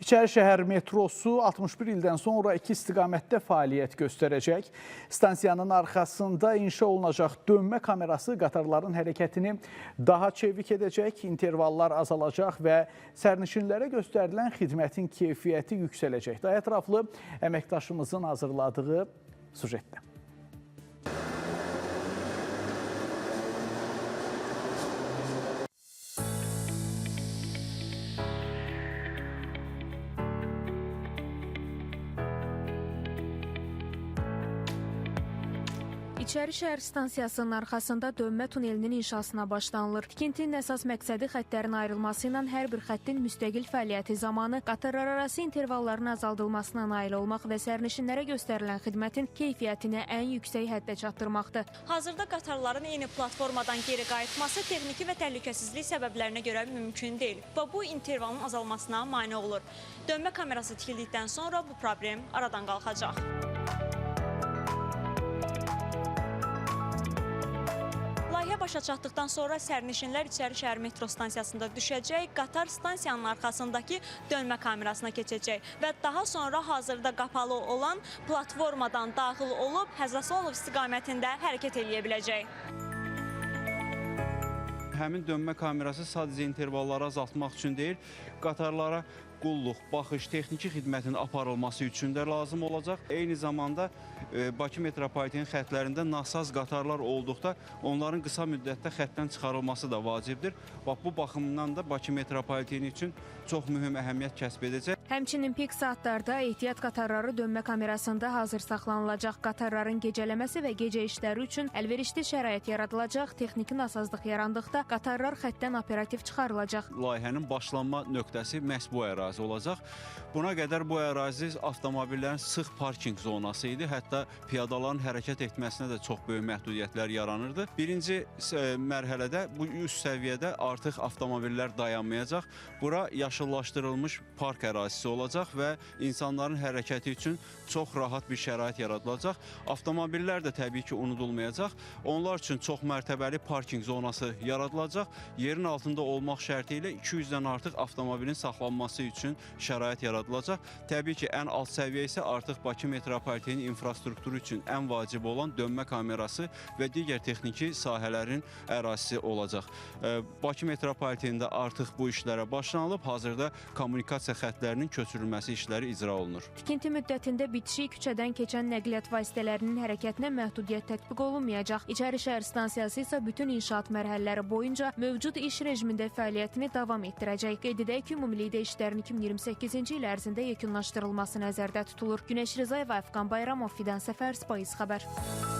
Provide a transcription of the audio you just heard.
İçərişəhər metrosu 61 ildən sonra 2 istiqamətdə fəaliyyət göstərəcək. Stansiyanın arxasında inşa olunacaq dönmə kamerası qatarların hərəkətini daha çevik edəcək, intervallar azalacaq və sərnişinlərə göstərilən xidmətin keyfiyyəti yüksələcək. Daha ətraflı əməkdaşımızın hazırladığı sujetdə. İçərişəhər stansiyasının arxasında dönmə tunelinin inşasına başlanılır. Tikintinin əsas məqsədi xəttlərin ayrılması ilə hər bir xəttin müstəqil fəaliyyəti zamanı qatarlararası intervalların azaldılmasına nail olmaq və sərnişinlərə göstərilən xidmətin keyfiyyətini ən yüksək həddə çatdırmaqdır. Hazırda qatarların eyni platformadan geri qayıtması texniki və təhlükəsizlik səbəblərinə görə mümkün deyil və bu intervalın azalmasına mane olur. Dönmə kamerası tikildikdən sonra bu problem aradan qalxacaq. Layihə başa çatdıqdan sonra sərnişinlər İçərişəhər metro stansiyasında düşəcək, qatar stansiyanın arxasındakı dönmə kamerasına keçəcək və daha sonra hazırda qapalı olan platformadan daxil olub Həzrəsalov istiqamətində hərəkət edə biləcək. Həmin dönmə kamerası sadəcə intervalları azaltmaq üçün deyil, qatarlara qulluq, baxış, texniki xidmətin aparılması üçün də lazım olacaq. Eyni zamanda Bakı metropoliten xətlərində nasaz qatarlar olduqda onların qısa müddətdə xəttdən çıxarılması da vacibdir. Bu baxımdan da Bakı metropoliteni üçün çox mühüm əhəmiyyət kəsb edəcək. Həmçinin pik saatlarda ehtiyat qatarları dönmə kamerasında hazır saxlanılacaq. Qatarların gecələməsi və gecə işləri üçün əlverişli şərait yaradılacaq. Texniki nasazlıq yarandıqda qatarlar xəttdən operativ çıxarılacaq. Layihənin başlanma nöqtəsi məhz bu ərazi olacaq. Buna qədər bu ərazi avtomobillərin sıx parking zonası idi. Hətta piyadaların hərəkət etməsinə də çox böyük məhdudiyyətlər yaranırdı. Birinci mərhələdə bu üst səviyyədə artıq avtomobillər dayanmayacaq. Bura yaşıllaşdırılmış park ərazisi olacaq və insanların hərəkəti üçün çox rahat bir şərait yaradılacaq. Avtomobillər də təbii ki unudulmayacaq. Onlar üçün çox mərtəbəli parking zonası yaradılacaq. Yerin altında olmaq şərti ilə 200-dən artıq avtomobilin saxlanması üçün şərait yaradılacaq. Təbii ki ən alt səviyyə isə artıq Bakı metropoliteni infrastrukturu üçün ən vacib olan dönmə kamerası və digər texniki sahələrin ərazisi olacaq. Bakı metropolitenində artıq bu işlərə başlanılıb. Hazırda kommunikasiya xətlərinin köçürülməsi işləri icra olunur. Tikinti müddətində bitişik küçədən keçən nəqliyyat vasitələrinin hərəkətinə məhdudiyyət tətbiq olunmayacaq. İçərişəhər stansiyası isə bütün inşaat mərhələləri boyunca mövcud iş rejimində fəaliyyətini davam etdirəcək. Qeyd edək ki, ümumilikdə işlərin 2028-ci il ərzində yekunlaşdırılması nəzərdə tutulur. Günəş Rizayeva, Əfqan Bayramov, Fidan Səfər, Spice xəbər.